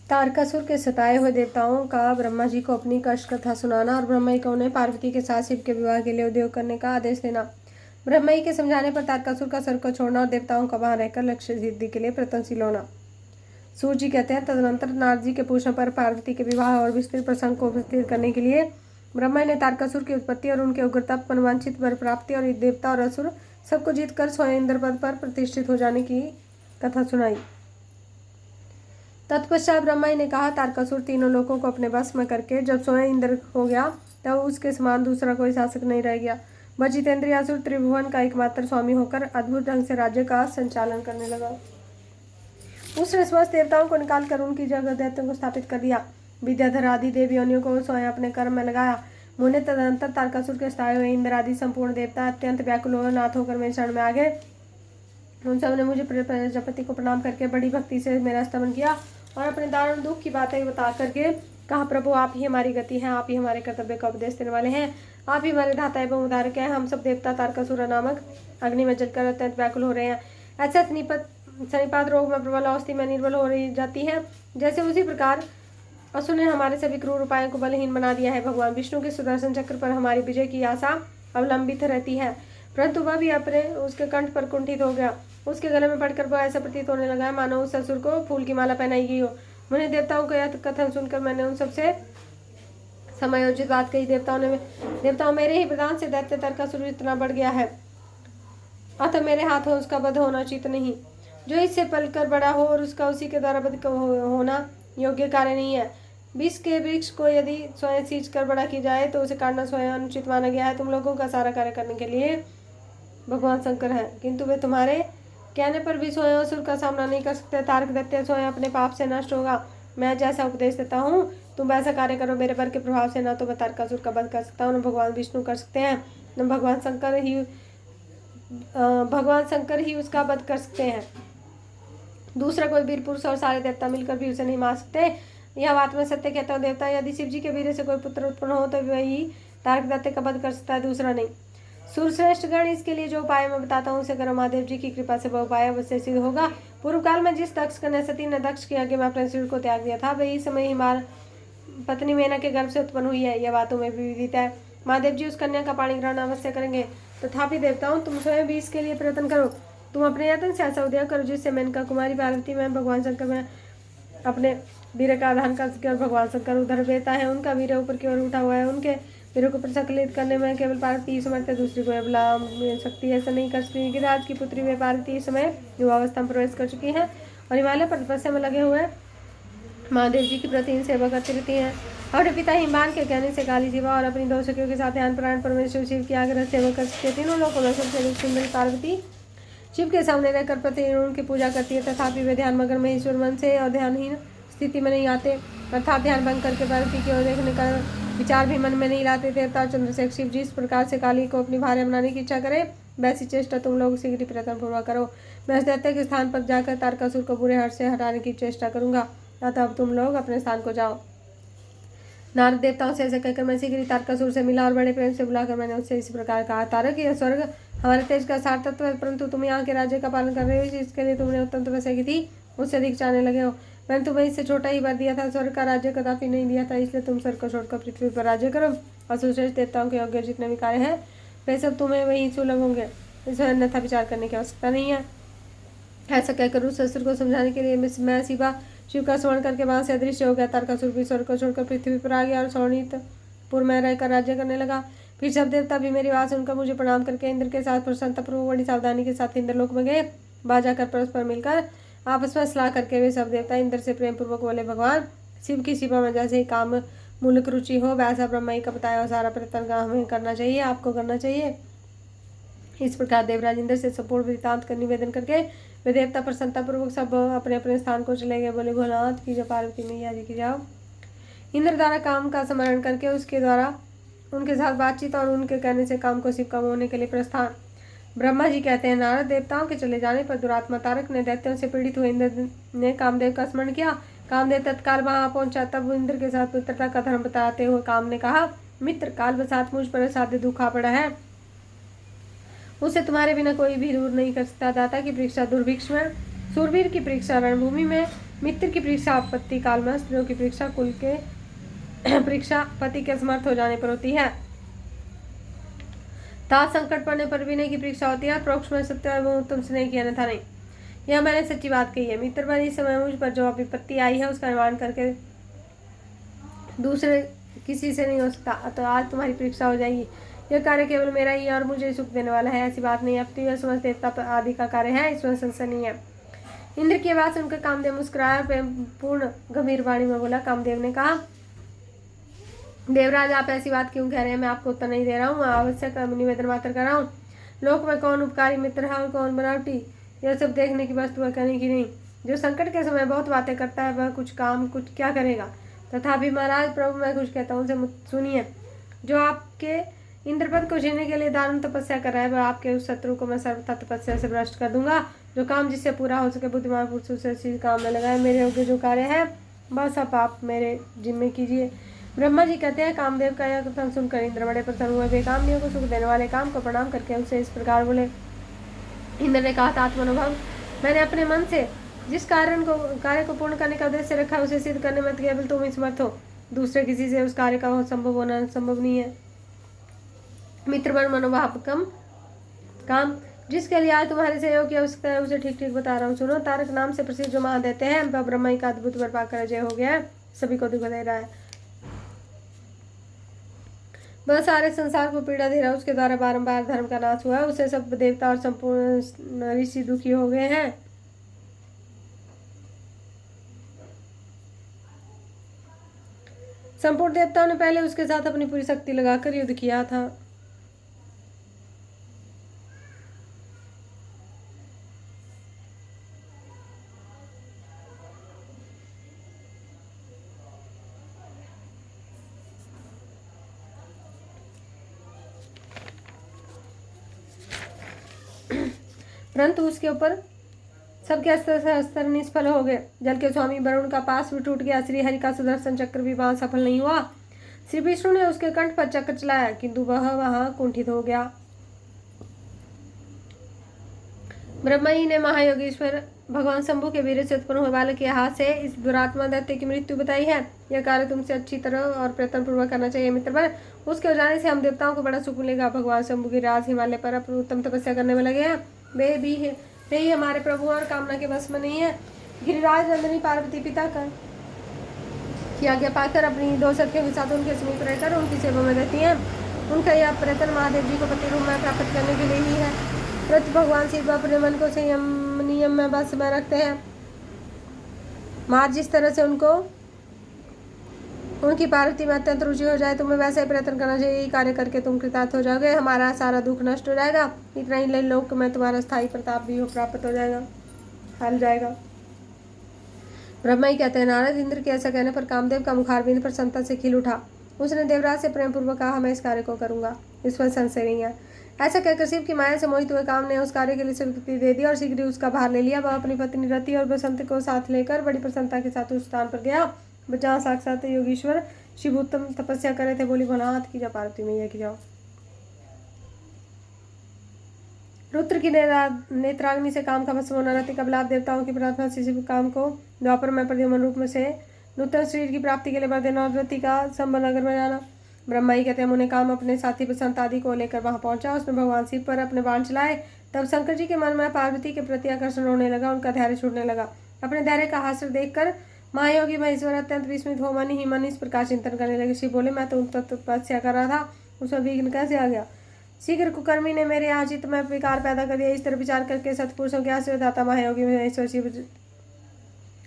तारकासुर के सताए हुए देवताओं का ब्रह्मा जी को अपनी कष्ट कथा सुनाना और ब्रह्मा जी को उन्हें पार्वती के साथ शिव के विवाह के लिए उद्योग करने का आदेश देना। ब्रह्मा जी के समझाने पर तारकासुर का स्वर्ग को छोड़ना और देवताओं का वहां रहकर लक्ष्य सिद्धि के लिए प्रयत्नशील होना। सूर्य जी कहते हैं, तदनंतर नारद जी के पूछने पर पार्वती के विवाह और विस्तृत प्रसंग को विस्तृत करने के लिए ब्रह्मा ने तारकासुर की उत्पत्ति और उनके उग्रता, मनवांछित वर प्राप्ति और देवता और असुर सबको जीतकर स्वयं इंद्र पद पर प्रतिष्ठित हो जाने की कथा सुनाई। तत्पश्चात ब्रह्मा ने कहा, तारकासुर तीनों लोगों को अपने वश में करके जब स्वयं इंद्र हो गया तब उसके समान दूसरा कोई शासक नहीं रह गया। वह जितेंद्रियासुर त्रिभुवन का एकमात्र स्वामी होकर अद्भुत ढंग से राज्य का संचालन करने लगा। उसने समस्त देवताओं को निकालकर उनकी जगह दैत्यों को स्थापित कर दिया। विद्याधर आदि देव योनियों को स्वयं अपने कर्म में लगाया। मुने तदनंतर तारकासुर के स्थायी हुए इंद्र आदि संपूर्ण देवता अत्यंत व्याकुल और नाथ होकर मेरे शरण में आ गए। उन सब ने मुझे प्रजापति को प्रणाम करके बड़ी भक्ति से मेरा स्तमन किया और अपने दारुण दुख की बातें बता करके कहा, प्रभु आप ही हमारी गति हैं, आप ही हमारे कर्तव्य का उपदेश देने वाले हैं, आप ही हमारे धाता एवं उद्धारक हैं। हम सब देवता तारकासुर नामक अग्नि में जलकर अत्यंत व्याकुल हो रहे हैं। ऐसा सनिपात रोग में प्रबल अवस्थी में निर्बल हो रही जाती है, जैसे उसी प्रकार असुर ने हमारे सभी क्रूर उपायों को बलहीन बना दिया है। भगवान विष्णु के सुदर्शन चक्र पर हमारी विजय की आशा अवलंबित रहती है, परंतु वह भी अपने उसके कंठ पर कुंठित हो गया। उसके गले में पड़कर वह ऐसा प्रतीत होने लगा है मानो उस असुर को फूल की माला पहनाई गई हो। मुझे देवताओं का यह कथन सुनकर मैंने उन सबसे समायोजित बात कही। देवताओं मेरे ही प्रदान से दैत्य तारकासुर इतना बढ़ गया है, अतः मेरे हाथों उसका वध होना उचित नहीं। जो इससे पलकर बड़ा हो और उसका उसी के द्वारा वध होना योग्य कार्य नहीं है। विष के वृक्ष को यदि स्वयं सींच कर बड़ा की जाए तो उसे काटना स्वयं अनुचित माना गया है। तुम लोगों का सारा कार्य करने के लिए भगवान शंकर हैं, किंतु वे तुम्हारे कहने पर भी स्वयं असुर का सामना नहीं कर सकते। तारक दैत्य स्वयं अपने पाप से नष्ट होगा। मैं जैसा उपदेश देता हूँ तुम वैसा कार्य करो। मेरे वर के प्रभाव से न तो मैं तारकासुर का वध कर सकता हूँ, न भगवान विष्णु कर सकते हैं, न भगवान शंकर ही उसका वध कर सकते हैं। दूसरा कोई वीर पुरुष और सारे देवता मिलकर भी उसे नहीं मार सकते। यह बात मैं सत्य कहता हूँ देवता, यदि शिव जी के वीर से कोई पुत्र उत्पन्न हो तो वही तारक दैत्य का वध कर सकता है, दूसरा नहीं। सूर्यश्रेष्ठ गण, इसके लिए जो उपाय मैं बताता हूँ उसे करो। महादेव जी की कृपा से वह उपाय अवश्य सिद्ध होगा। पूर्व काल में जिस दक्ष कन्या सती ने दक्ष के आगे में अपने शरीर को त्याग दिया था, वही इस समय ही पत्नी मेना के गर्भ से उत्पन्न हुई है। यह बातों में भी विदित है। महादेव जी उस कन्या का पाणी ग्रहण अवश्य करेंगे। तथापि देवताओं तुम स्वयं भी इसके लिए प्रयत्न करो। तुम अपने यत्न से ऐसा उदय करो जिससे मेनका कुमारी पार्वती में भगवान शंकर में अपने वीर का आधान कर सके। और भगवान शंकर उधर बेता है, उनका वीर ऊपर की ओर उठा हुआ है। उनके वीरों को प्रसंकलित करने में केवल पार्वती ही समर्थ है, दूसरी कोई बला शक्ति ऐसा नहीं कर सकती। गिरिराज की पुत्री वे पार्वती इस समय युवावस्था में प्रवेश कर चुकी हैं और हिमालय पर तपस्या में लगे हुए महादेव जी की प्रतिदिन सेवा करती रहती हैं। अपने पिता हिमान के कहने से काली जीवा और अपनी दो सखियों के साथ ध्यान प्राण परमेश्वर शिव की आग्रह सेवा कर सकते। तीनों लोगों में सबसे सुंदर पार्वती शिव के सामने रहकर प्रतिदिन उनकी पूजा करती है। तथापि वे ध्यान मगर में ईश्वर मन से और ध्यानहीन स्थिति में नहीं आते, अर्थात ध्यान भंग करके पार्वती की ओर देखने का विचार भी मन में नहीं लाते। देवता चंद्रशेखर शिव जी इस प्रकार से काली को अपनी भार्या बनाने की इच्छा करे, वैसी चेष्टा तुम लोग शीघ्र प्रयत्न पूर्वक करो। मैं उस दैत्य के स्थान पर जाकर तारकासुर को बुरे हाथ से हटाने की चेष्टा करूंगा, अतः अब तुम लोग अपने स्थान को जाओ। नारद देवताओं से ऐसे कहकर मैं शीघ्र तारकासुर से मिला और बड़े प्रेम से बुलाकर मैंने उससे इस प्रकार कहा, तारक यह स्वर्ग हमारे तेज का सार तत्व है, परंतु तुम यहाँ के राज्य का पालन कर रहे हो, इसके लिए तुमने उत्तम तपस्या की थी, उससे अधिक चाहने लगे हो। मैंने तुम्हें इससे छोटा ही वर दिया था, स्वर्ग का राज्य कदापि नहीं दिया था, इसलिए तुम स्वर्ग को छोड़कर पृथ्वी पर राज्य करो। असुरश्रेष्ठ देवताओं के योग्य जितने भी कार्य हैं वे सब तुम्हें वही सुलभ होंगे, इसमें अन्यथा विचार करने की आवश्यकता नहीं है। ऐसा कहकर उस असुर को समझाने के लिए मैं शिव का स्मरण करके वहां से अदृश्य हो गया। तारकासुर भी स्वर्ग को छोड़कर पृथ्वी पर आ गया और शोणितपुर में रहकर राज्य करने लगा। फिर सब देवता भी मेरी आवाज सुनकर मुझे प्रणाम करके इंद्र के साथ प्रसन्नतापूर्वक बड़ी सावधानी के साथ इंद्रलोक में गए। बाजा कर परस्पर मिलकर आपस में सलाह करके वे सब देवता इंद्र से प्रेम पूर्वक बोले, भगवान शिव की सेवा में जैसे ही काम मूलक रुचि हो वैसा ब्रह्मा जी का बताया और सारा प्रयत्न हमें करना चाहिए, आपको करना चाहिए। इस प्रकार देवराज इंद्र से संपूर्ण वृत्तांत का निवेदन करके वे देवता प्रसन्नतापूर्वक सब अपने अपने स्थान को चले गए। बोले, भोलानाथ की जय, पार्वती मैया जी की जाओ। इंद्र द्वारा काम का स्मरण करके उसके द्वारा उनके साथ बातचीत और उनके कहने से काम को शिव काम होने के लिए प्रस्थान। ब्रह्मा जी कहते हैं, नारद देवताओं के चले जाने पर दुरात्मा तारक ने दैत्यों से पीड़ित हुए इंद्र ने कामदेव का स्मरण किया। कामदेव तत्काल वहां पहुंचा। तब इंद्र के साथ मित्रता का धर्म बताते हुए काम ने कहा, मित्र काल बसात मुझ पर असाध्य दुख आ पड़ा है, उसे तुम्हारे बिना कोई भी दूर नहीं कर सकता। दाता की परीक्षा दुर्भिक्ष में, सूरवीर की परीक्षा रणभूमि में, मित्र की परीक्षा आपत्ति काल में, स्त्रियों की परीक्षा कुल के परीक्षा पति के असमर्थ हो जाने पर होती है। तात संकट पड़ने पर विनय की परीक्षा होती है। प्रोक्ष में सत्य एवं उत्तम स्नेह की अन्यथा नहीं। यह मैंने सच्ची बात कही है। मित्र पर इस समय मुझ पर जो विपत्ति आई है उसका निर्माण करके दूसरे किसी से नहीं हो सकता। तो आज तुम्हारी परीक्षा हो जाएगी। यह कार्य केवल मेरा ही और मुझे सुख देने वाला है, ऐसी बात नहीं। अब तो यह समस्त देवता आदि का कार्य है, इसमें संशय नहीं है। इंद्र की आवाज सुनकर कामदेव मुस्कुराया, पूर्ण गंभीर वाणी में बोला। कामदेव ने कहा, देवराज आप ऐसी बात क्यों कह रहे हैं? मैं आपको उत्तर नहीं दे रहा हूँ, आवश्यक निवेदन मात्र कर रहा हूँ। लोक में कौन उपकारी मित्र है और कौन बनावटी, यह सब देखने की वस्तु है, कहने की नहीं। जो संकट के समय बहुत बातें करता है वह कुछ क्या करेगा। तथापि महाराज प्रभु मैं कुछ कहता हूँ, उनसे सुनिए। जो आपके इंद्रपद को जीने के लिए दारुण तपस्या कर रहा है, वह आपके उस शत्रु को मैं सर्वथा तपस्या से भ्रष्ट कर दूंगा। जो काम जिससे पूरा हो सके बुद्धिमान पुरुष उसे इसी काम में लगाए। मेरे योग्य जो कार्य है बस अब आप मेरे जिम्मे कीजिए। ब्रह्मा जी कहते हैं, कामदेव का यह कथन सुनकर इंद्र बड़े प्रसन्न हुए। बेकामियों को सुख देने वाले काम को प्रणाम करके उसे इस प्रकार बोले। इंद्र ने कहा, आत्मानुभव, मैंने अपने मन से जिस कार्य को पूर्ण करने का उद्देश्य रखा उसे सिद्ध करने में केवल तुम ही समर्थ हो। दूसरे किसी से उस कार्य का संभव होना संभव नहीं है। मित्र बन मनोभाव काम जिसके लिए आज तुम्हारे सहयोग की आवश्यकता है उसे ठीक ठीक बता रहा हूँ। सुनो, तारक नाम से प्रसिद्ध जो महा देते हैं वह ब्रह्मा का अद्भुत वर पाकर अजय हो गया है, सभी को दुख दे रहा है। वह सारे संसार को पीड़ा दे रहा है, उसके द्वारा बारंबार धर्म का नाश हुआ है, उसे सब देवता और संपूर्ण ऋषि दुखी हो गए हैं। संपूर्ण देवताओं ने पहले उसके साथ अपनी पूरी शक्ति लगाकर युद्ध किया था। परंतु उसके ऊपर सबके अस्त्र निष्फल हो गए। जल के स्वामी वरुण का पास भी टूट गया। श्री हरि का सुदर्शन चक्र भी वहां सफल नहीं हुआ। श्री विष्णु ने उसके कंठ पर चक्र चलाया किंतु वह वहां कुंठित हो गया। ब्रह्मा जी ने महायोगेश्वर भगवान शंभु के वीर से उत्पन्न हुए बालक के हाथ से इस दुरात्मा दैत्य की मृत्यु बताई है। यह कार्य तुमसे अच्छी तरह और प्रयत्न पूर्वक करना चाहिए मित्रवर। उसके हो जाने से हम देवताओं को बड़ा सुख मिलेगा। भगवान शंभु की राज हिमालय पर अपनी उत्तम तपस्या करने में लगे हैं। वे ही हमारे प्रभु और कामना के बस में नहीं है। गिरिराज नंदिनी पार्वती पिता का की आज्ञा पाकर अपनी दो सखियों के साथ उनके समीप रहकर उनकी सेवा में रहती हैं। उनका यह प्रयत्न महादेव जी को पति रूप में प्राप्त करने के लिए ही है। प्रति भगवान शिव अपने मन को संयम नियम में बस में रखते हैं। माँ जिस तरह से उनकी पार्वती में अत्यंत रुचि हो जाए तुम्हें वैसे ही प्रयत्न करना चाहिए। यही कार्य करके तुम कृतार्थ हो जाओगे, हमारा सारा दुख नष्ट हो जाएगा। इतना ही लोक में तुम्हारा स्थायी प्रताप भी प्राप्त हो जाएगा, हल जाएगा। ब्रह्मा ही कहते हैं, नारद इंद्र के ऐसा कहने पर कामदेव का मुखारबिंद प्रसन्नता से खिल उठा। उसने देवराज से प्रेम पूर्वक कहा, मैं इस कार्य को करूंगा, इस पर संशय नहीं है। ऐसा कहकर शिव की माया से मोहित हुए काम ने उस कार्य के लिए स्वीकृति दे दी और शीघ्र ही उसका भार ले लिया। वह अपनी पत्नी रति और बसंत को साथ लेकर बड़ी प्रसन्नता के साथ उस स्थान पर गया जहाँ साक्षात योगीश्वर शिव उत्तम तपस्या करे थे। बोली, भला हाथ की जाओ पार्वती मैया की जाओ। रुद्र की नेत्राग्नि से काम का भस्म होना, रति का लाभ देवताओं की प्रार्थना से शिव काम को द्वापर में प्रद्युम्न रूप में से नूतन शरीर की प्राप्ति के लिए वर देना और रति का संबनगर में जाना। ब्रह्मा ही कहते हैं, मुने काम अपने साथी बसंत आदि को लेकर वहां पहुंचा। उसने भगवान शिव पर अपने बाण चलाए। तब शंकर जी के मन में पार्वती के प्रति आकर्षण होने लगा, उनका धैर्य छूटने लगा। अपने धैर्य का हासिल देखकर महायोगी महेश्वर अत्यंत विस्मित हो मन ही मन इस प्रकार चिंतन करने लगे। शिव बोले, मैं तो तपस्या कर रहा था, उसमें विघ्न कैसे आ गया? शीघ्र कुकर्मी ने मेरे यहाँ चित्त में विकार पैदा कर दिया। इस तरह विचार करके सतपुरुषों के आश्रय दाता महायोगी महेश्वर शिव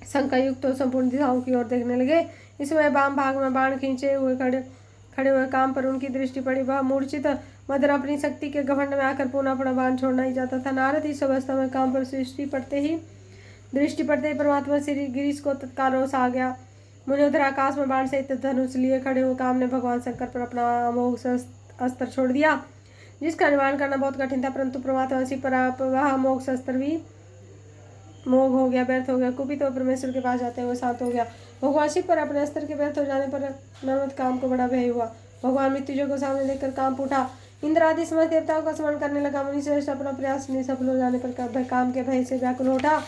शंका युक्त तो संपूर्ण दिशाओं की ओर देखने लगे। इसमें वाम भाग में बाण खींचे हुए खड़े हुए काम पर उनकी दृष्टि पड़ी। वह मूर्छित मदर अपनी शक्ति के घमंड में आकर पुनः अपना बाण छोड़ना ही चाहता था। नारद इस अवस्था में काम पर दृष्टि पड़ते ही परमात्मा श्री गिरीश को तत्काल रोष आ गया। मुनि उधर आकाश में बाण से धनुष लिए खड़े हुए काम ने भगवान शंकर पर अपना अमोघ अस्त्र छोड़ दिया, जिसका निर्माण करना बहुत कठिन था। परंतु परमात्मा शिव पर वह अमोघ अस्त्र भी मोह हो गया, व्यर्थ हो गया। कुपित तो परमेश्वर के पास जाते हुए शांत हो गया। भगवान शिव पर अपने अस्त्र के व्यर्थ हो जाने पर नर्मद काम को बड़ा भय हुआ। भगवान मृत्युजय को सामने देखकर काम उठा। इंद्र आदि समस्त देवताओं का स्मरण करने लगा। मुनि श्रेष्ठ अपना प्रयास निसफल हो जाने पर काम के भय से व्याकुल उठा।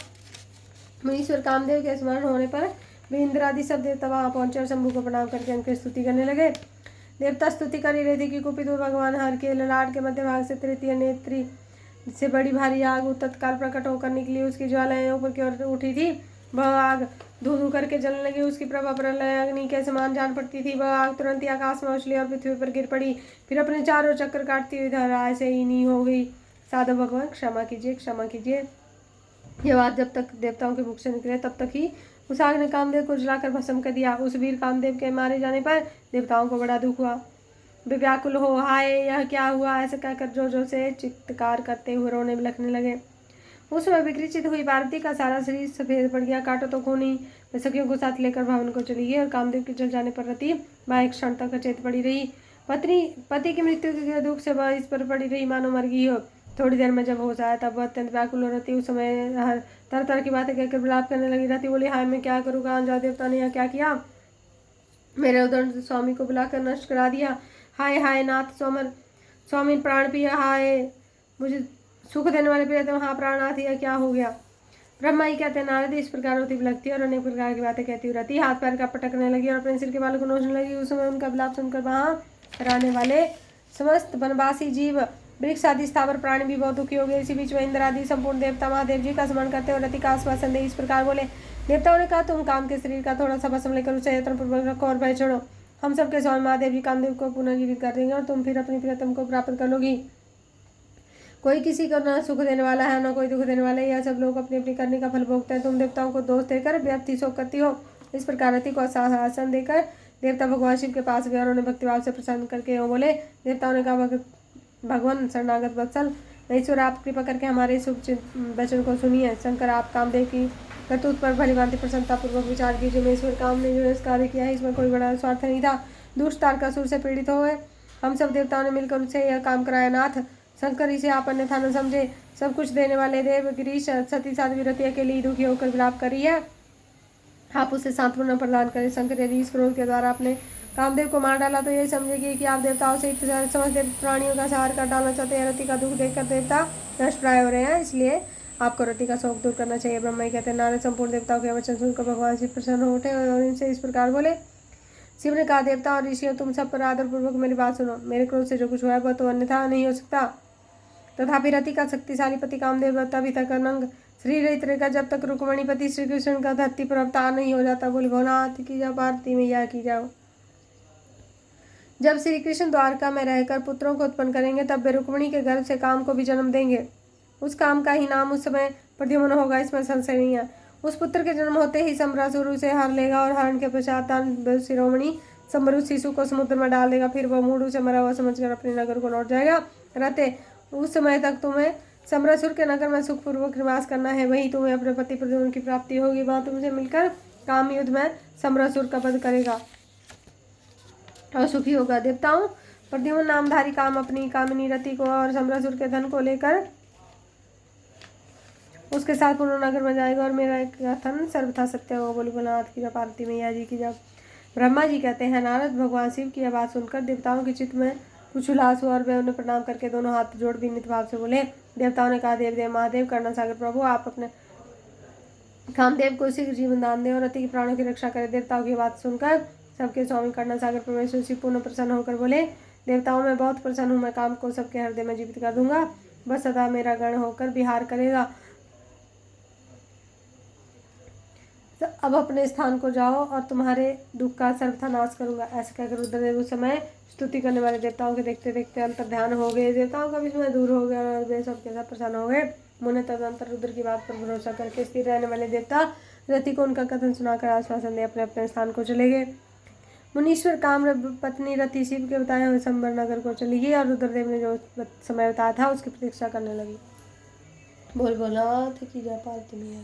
मुनीश्वर कामदेव के स्मरण होने पर वे इंद्र आदि सब देवता वहां पहुंचे और शंभु को प्रणाम करके उनकी स्तुति करने लगे। देवता स्तुति कर ही रहे थे कि कुपित हुए भगवान हर के ललाट के मध्य भाग से तृतीय नेत्री से बड़ी भारी आग तत्काल प्रकट होकर निकली। उसकी ज्वालाएं ऊपर की ओर उठी थी। वह आग धू धू करके जलने लगी। उसकी प्रभा प्रलय अग्नि के समान जान पड़ती थी। वह आग तुरंत ही आकाश में उछली और पृथ्वी पर गिर पड़ी। फिर अपने चारों चक्कर काटती हुई धराए से ईनी हो गई। साधु भगवान क्षमा कीजिए, क्षमा कीजिए। यह बात जब तक देवताओं के मुख से निकले तब तक ही उस आग ने कामदेव को जलाकर भस्म कर दिया। उस वीर कामदेव के मारे जाने पर देवताओं को बड़ा दुख हुआ। वे व्याकुल हो हाय यह क्या हुआ ऐसे कहकर जोर जोर से चित्कार करते हुए रोने बिलखने लगे। उस समय विकृचित हुई पार्वती का सारा शरीर सफेद पड़ गया। काटो तो खूनी। वे सखियों को साथ लेकर भवन को चली गई और कामदेव के जल जाने पर रति वह एक क्षण तक अचेत पड़ी रही। पति की मृत्यु के दुख से वह इस पर पड़ी रही मानो मर गई हो। थोड़ी देर में जब होश आया तब वह अत्यंत व्याकुल हो रही। उस समय तरह तरह की बातें कहकर विलाप करने लगी। रति बोली हाय मैं क्या करूँ, कहाँ जाओ, देवता ने यह क्या किया, मेरे उदंड स्वामी को बुलाकर नष्ट करा दिया। हाय हाय नाथ स्वामी प्राण पिया, हाय मुझे सुख देने वाले प्रियतम, हाँ प्राणनाथ यह क्या हो गया। ब्रह्मा ही कहते नारद इस प्रकार होती बिलखती और अनेक प्रकार की बातें कहती रहती। हाथ पैर का पटकने लगी और अपने सिर के बालों को नोचने लगी। उस समय उनका विलाप सुनकर वहां रहने वाले समस्त वनवासी जीव वृक्ष आदि स्थावर प्राणी भी बहुत दुखी हो गए। इसी बीच में इंद्र आदि संपूर्ण देवता महादेव जी का स्मरण करते हुए रति का आश्वासन दे इस प्रकार बोले। देवताओं ने कहा तुम काम के शरीर का थोड़ा सा भस्म लेकर उसे यत्न पूर्वक रखो और भय छोड़ो। हम सबके स्वामी महादेव जी कामदेव को पुनर्जीवित कर देंगे और तुम फिर अपनी प्रियतम को प्राप्त कर लोगी। कोई किसी को न सुख देने वाला है न कोई दुख देने वाला है। यह सब लोग अपनी अपनी करने का फल भोगते हैं। तुम देवताओं को दोष देकर व्यर्थ ही शोक करती हो। इस प्रकार रति को आश्वासन देकर देवता भगवान शिव के पास गए और उन्हें भक्तिभाव से प्रसन्न करके यूँ बोले। देवताओं ने कहा भगवान शरणागत वत्सल ईश्वर आप कृपा करके हमारे शुभ वचन को सुनिए। शंकर आप कामदेव की करतूत पर भली भांति प्रसन्नता पूर्वक विचार कीजिए। महेश्वर काम ने जो इस कार्य किया है इसमें कोई बड़ा स्वार्थ नहीं था। दुष्ट तारकासुर से पीड़ित हुए हम सब देवताओं ने मिलकर उससे यह काम कराया। नाथ शंकर इसे आप अन्यथा न समझे। सब कुछ देने वाले देव गिरीश सती साध्वी रति अकेली ही दुखी होकर विलाप करी है। आप उसे सांत्वना प्रदान करें। शंकर यदि इस क्रोध के द्वारा अपने कामदेव को मार डाला तो यही समझेगी कि आप देवताओं से समस्त प्राणियों का सहार कर डालना चाहते हैं। रति का दुख देखकर देवता नष्टप्राय हो रहे हैं, इसलिए आपको रति का शोक दूर करना चाहिए। ब्रह्मा कहते हैं नारद संपूर्ण देवताओं के वचन सुनकर भगवान शिव प्रसन्न हो उठे और इनसे इस प्रकार बोले। शिव ने कहा देवता और ऋषियों तुम सब पर आदर पूर्वक मेरी बात सुनो। मेरे क्रोध से जो कुछ हुआ है वह तो अन्यथा नहीं हो सकता। तथापि रति का शक्तिशाली पति कामदेव तभी तक अनंग श्री रहित रहेगा जब तक रुक्मणी पति श्री कृष्ण का धरती पर अवतार नहीं हो जाता। बोले भोलानाथ की जाओ, पार्वती मैया की जाओ। जब श्री कृष्ण द्वारका में रहकर पुत्रों को उत्पन्न करेंगे तब वे रुक्मणी के गर्भ से काम को भी जन्म देंगे। उस काम का ही नाम उस समय प्रद्युम्न होगा, इसमें संशय नहीं है। उस पुत्र के जन्म होते ही सम्रासुर उसे हर लेगा और हरण के पश्चात शिरोमणि सम्भ्रुत शिशु को समुद्र में डाल देगा। फिर वह मूढ़ से मरा हुआ समझकर अपने नगर को लौट जाएगा। रहते उस समय तक तुम्हें सम्रासुर के नगर में सुखपूर्वक निवास करना है। वहीं तुम्हें अपने पति प्रद्युम्न की प्राप्ति होगी। वहां तुमसे मिलकर काम युद्ध में सम्रासुर का वध करेगा और सुखी होगा। देवताओं प्रद्युम्न नामधारी काम अपनी कामिनी रति को और सम्रासुर के धन को लेकर उसके साथ पूर्ण नगर में जाएगा और मेरा एक कथन सर्वथा सत्य होगा। बोली भोलानाथ की जब, पार्वती मैया जी की जब। ब्रह्मा जी कहते हैं नारद भगवान शिव की यह बात सुनकर देवताओं के चित्त में कुछ उल्लास हुआ और वे उन्हें प्रणाम करके दोनों हाथ जोड़ विनीत भाव से बोले। देवताओं ने कहा देव देव महादेव करुणा सागर प्रभु आप अपने कामदेव को शीघ्र जीवन दान दें और रति के प्राणों की रक्षा करें। देवताओं की बात सुनकर सबके स्वामी करुणा सागर परमेश्वर शिव पूर्ण प्रसन्न होकर बोले। देवताओं में बहुत प्रसन्न हूँ, मैं काम को सबके हृदय में जीवित कर दूंगा। बस सदा मेरा गण होकर विहार करेगा। अब अपने स्थान को जाओ और तुम्हारे दुख का सर्वथा नाश करूंगा। ऐसे कहकर रुद्रदेव उस समय स्तुति करने वाले देवताओं के देखते देखते अंतर ध्यान हो गए। देवताओं का विस्मय दूर हो गया और वे सबके साथ प्रसन्न हो गए। मुने तदंतर रुद्र की बात पर भरोसा करके स्थिर रहने वाले देवता रति को उनका कथन सुनाकर आश्वासन दे अपने अपने स्थान को चले गए। मुनीश्वर काम पत्नी रति शिव के बताए हुए संबर नगर को चली गई और रुद्रदेव ने जो समय बताया था उसकी प्रतीक्षा करने लगी। बोल बोला थे कि जय पार्वती मैया।